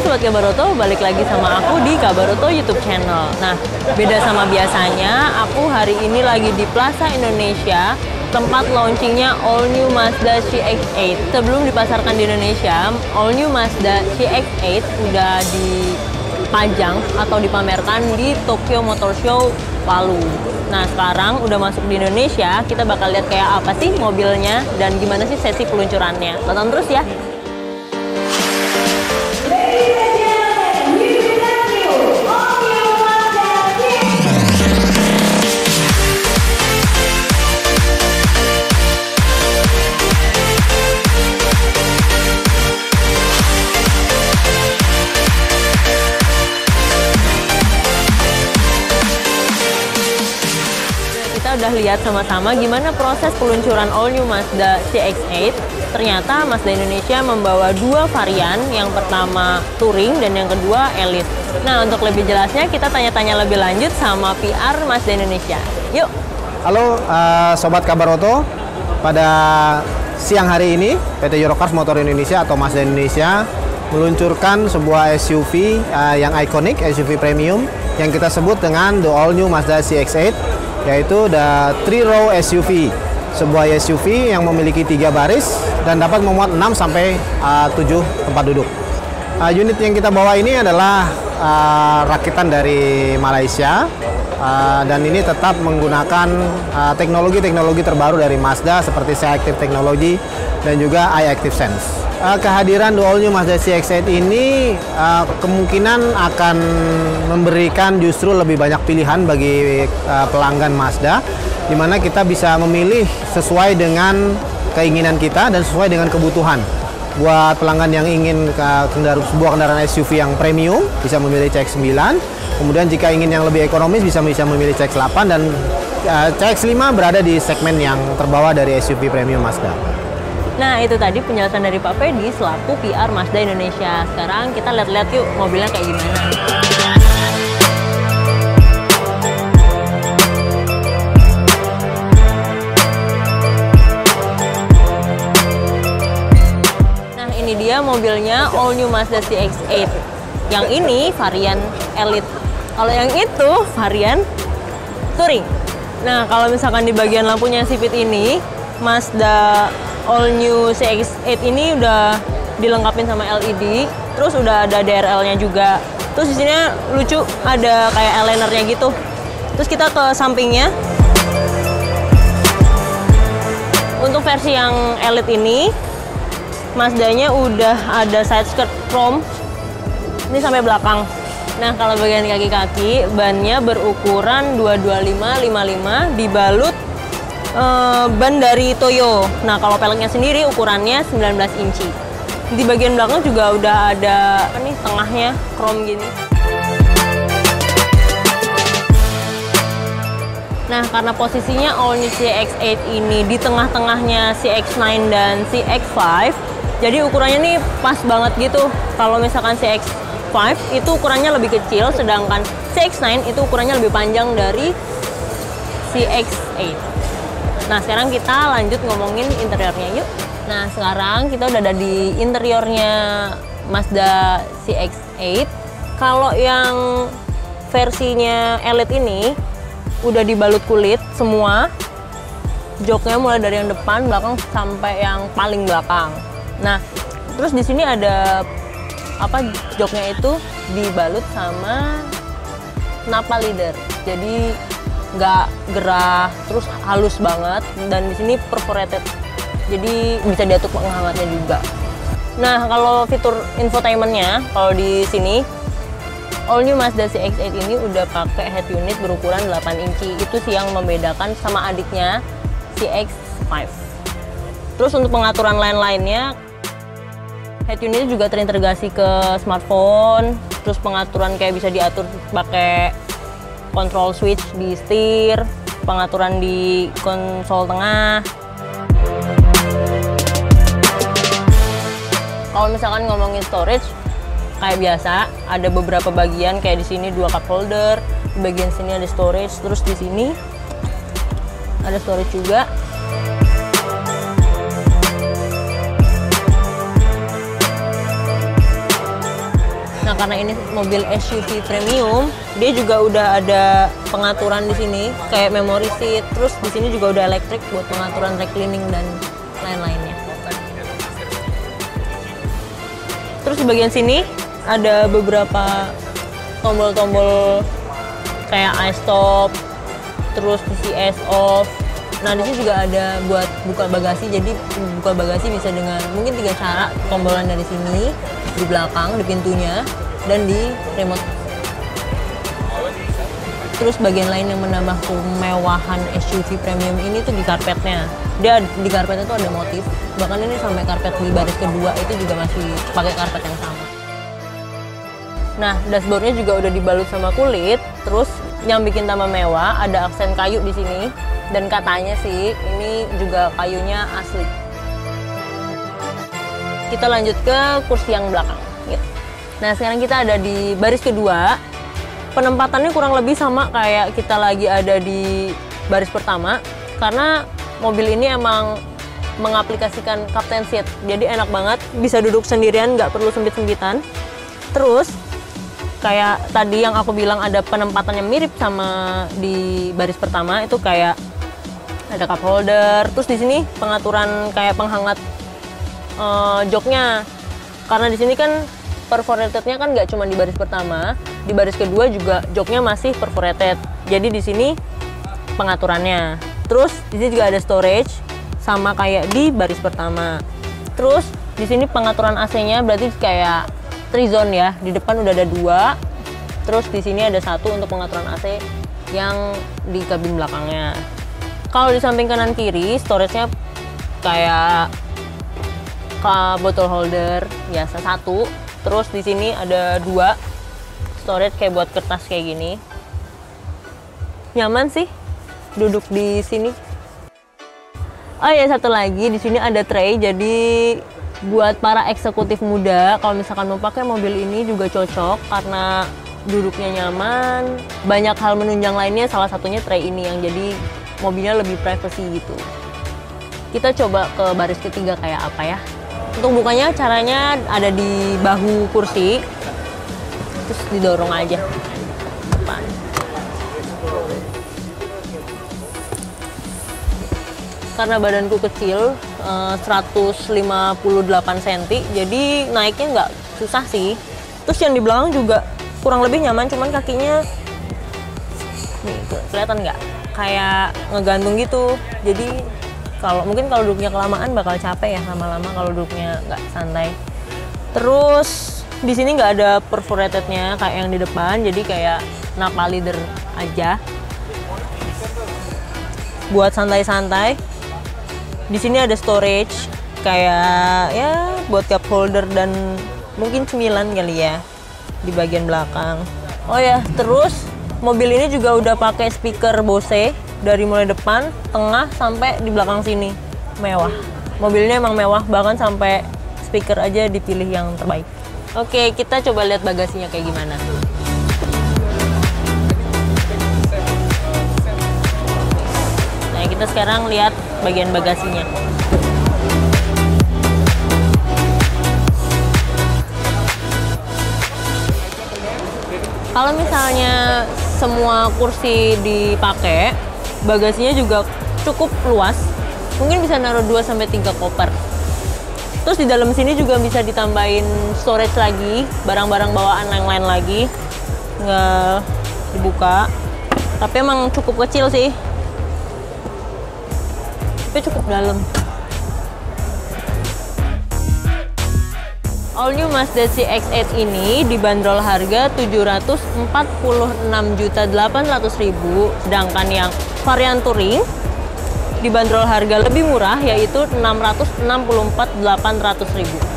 Sobat Kabaroto, balik lagi sama aku di Kabaroto YouTube channel. Nah, beda sama biasanya, aku hari ini lagi di Plaza Indonesia, tempat launchingnya All New Mazda CX-8. Sebelum dipasarkan di Indonesia, All New Mazda CX-8 udah dipajang atau dipamerkan di Tokyo Motor Show Palu. Nah, sekarang udah masuk di Indonesia, kita bakal lihat kayak apa sih mobilnya dan gimana sih sesi peluncurannya. Tonton terus ya! Udah lihat sama-sama gimana proses peluncuran All New Mazda CX-8. Ternyata Mazda Indonesia membawa dua varian, yang pertama Touring dan yang kedua Elite. Nah, untuk lebih jelasnya kita tanya-tanya lebih lanjut sama PR Mazda Indonesia. Yuk! Halo Sobat Kabaroto, pada siang hari ini PT Eurocars Motor Indonesia atau Mazda Indonesia meluncurkan sebuah SUV yang ikonik, SUV premium yang kita sebut dengan The All New Mazda CX-8, yaitu the 3-row SUV, sebuah SUV yang memiliki 3 baris dan dapat memuat 6 sampai 7 tempat duduk. Unit yang kita bawa ini adalah rakitan dari Malaysia, dan ini tetap menggunakan teknologi-teknologi terbaru dari Mazda seperti C-Active Technology dan juga iActive Sense. Kehadiran The All New Mazda CX-8 ini kemungkinan akan memberikan justru lebih banyak pilihan bagi pelanggan Mazda, di mana kita bisa memilih sesuai dengan keinginan kita dan sesuai dengan kebutuhan. Buat pelanggan yang ingin sebuah kendaraan SUV yang premium, bisa memilih CX-9. Kemudian jika ingin yang lebih ekonomis, bisa memilih CX-8, dan CX-5 berada di segmen yang terbawah dari SUV premium Mazda. Nah, itu tadi penjelasan dari Pak Fedi selaku PR Mazda Indonesia. Sekarang kita lihat-lihat yuk mobilnya kayak gimana. Nah, ini dia mobilnya All New Mazda CX-8. Yang ini varian Elite. Kalau yang itu varian Touring. Nah, kalau misalkan di bagian lampunya sipit ini, Mazda All New CX-8 ini udah dilengkapin sama LED, terus udah ada DRL-nya juga. Terus di sini lucu, ada kayak eyelinernya gitu. Terus kita ke sampingnya. Untuk versi yang Elite ini, Mazdanya udah ada side skirt chrome. Ini sampai belakang. Nah, kalau bagian kaki-kaki, bannya berukuran 225/55 dibalut ban dari Toyo. Nah, kalau peleknya sendiri ukurannya 19 inci. Di bagian belakang juga udah ada nih tengahnya chrome gini. Nah, karena posisinya All New CX-8 ini di tengah-tengahnya CX-9 dan CX-5, jadi ukurannya nih pas banget gitu. Kalau misalkan CX-5 itu ukurannya lebih kecil, sedangkan CX-9 itu ukurannya lebih panjang dari CX-8. Nah, sekarang kita lanjut ngomongin interiornya yuk. Nah, sekarang kita udah ada di interiornya Mazda CX-8. Kalau yang versinya Elite ini udah dibalut kulit semua. Joknya mulai dari yang depan, belakang sampai yang paling belakang. Nah, terus di sini ada joknya itu dibalut sama Nappa leather. Jadi nggak gerah, terus halus banget, dan di sini perforated, jadi bisa diatur penghangatnya juga. Nah, kalau fitur infotainmentnya, kalau di sini All New Mazda CX-8 ini udah pakai head unit berukuran 8 inci. Itu sih yang membedakan sama adiknya CX-5. Terus untuk pengaturan lain-lainnya, head unitnya juga terintegrasi ke smartphone. Terus pengaturan kayak bisa diatur pakai control switch di setir, pengaturan di konsol tengah. Kalau misalkan ngomongin storage, kayak biasa ada beberapa bagian, kayak di sini 2 cup holder, di bagian sini ada storage, terus di sini ada storage juga. Nah, karena ini mobil SUV premium, dia juga udah ada pengaturan di sini kayak memory seat. Terus di sini juga udah elektrik buat pengaturan reclining dan lain-lainnya. Terus di bagian sini ada beberapa tombol-tombol kayak iStop, terus PCS off. Nah, di sini juga ada buat buka bagasi. Jadi buka bagasi bisa dengan mungkin 3 cara, tombolan dari sini, di belakang, di pintunya, dan di remote. Terus bagian lain yang menambah kemewahan SUV premium ini tuh di karpetnya. Dia di karpetnya tuh ada motif. Bahkan ini sampai karpet di baris kedua itu juga masih pakai karpet yang sama. Nah, dashboardnya juga udah dibalut sama kulit. Terus yang bikin tambah mewah ada aksen kayu di sini. Dan katanya sih ini juga kayunya asli. Kita lanjut ke kursi yang belakang. Gitu. Nah, sekarang kita ada di baris kedua. Penempatannya kurang lebih sama kayak kita lagi ada di baris pertama. Karena mobil ini emang mengaplikasikan captain seat. Jadi enak banget, bisa duduk sendirian, nggak perlu sempit-sempitan. Terus kayak tadi yang aku bilang ada penempatannya mirip sama di baris pertama, itu kayak ada cup holder. Terus di sini pengaturan kayak penghangat joknya. Karena di sini kan perforatednya kan nggak cuma di baris pertama, di baris kedua juga joknya masih perforated. Jadi di sini pengaturannya. Terus di sini juga ada storage sama kayak di baris pertama. Terus di sini pengaturan AC-nya berarti kayak 3 zone ya. Di depan udah ada 2. Terus di sini ada 1 untuk pengaturan AC yang di kabin belakangnya. Kalau di samping kanan kiri, storage-nya kayak bottle holder biasa 1. Terus di sini ada 2 storage kayak buat kertas kayak gini. Nyaman sih duduk di sini. Oh ya, satu lagi di sini ada tray. Jadi buat para eksekutif muda, kalau misalkan mau pakai mobil ini juga cocok karena duduknya nyaman. Banyak hal menunjang lainnya, salah satunya tray ini yang jadi mobilnya lebih privacy gitu. Kita coba ke baris ketiga kayak apa ya. Untuk bukanya caranya ada di bahu kursi, terus didorong aja depan. Karena badanku kecil, 158 cm, jadi naiknya nggak susah sih. Terus yang di belakang juga kurang lebih nyaman, cuman kakinya nih kelihatan nggak? Kayak ngegantung gitu. Jadi mungkin kalau duduknya kelamaan bakal capek ya lama-lama kalau duduknya nggak santai. Terus di sini nggak ada perforatednya kayak yang di depan, jadi kayak napal leather aja. Buat santai-santai. Di sini ada storage kayak ya buat cup holder dan mungkin cemilan kali ya di bagian belakang. Oh ya, terus mobil ini juga udah pakai speaker Bose dari mulai depan, tengah sampai di belakang sini. Mewah. Mobilnya emang mewah, bahkan sampai speaker aja dipilih yang terbaik. Oke, kita coba lihat bagasinya kayak gimana. Nah, kita sekarang lihat bagian bagasinya. Kalau misalnya semua kursi dipakai, bagasinya juga cukup luas. Mungkin bisa naruh 2-3 koper. Terus di dalam sini juga bisa ditambahin storage lagi, barang-barang bawaan yang lain lagi. Nggak dibuka. Tapi emang cukup kecil sih. Tapi cukup dalam. All new Mazda CX-8 ini dibanderol harga 746.800.000, sedangkan yang varian touring dibanderol harga lebih murah yaitu 664.800.000.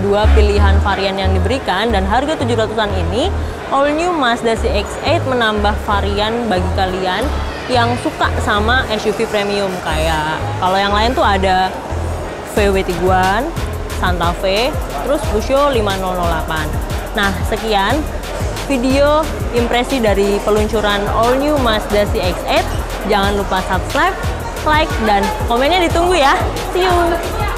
Dua pilihan varian yang diberikan dan harga 700-an ini, all new Mazda CX-8 menambah varian bagi kalian yang suka sama SUV premium. Kayak kalau yang lain tuh ada VW Tiguan, Santa Fe, terus Peugeot 5008. Nah, sekian video impresi dari peluncuran all new Mazda CX-8. Jangan lupa subscribe, like, dan komennya ditunggu ya. See you!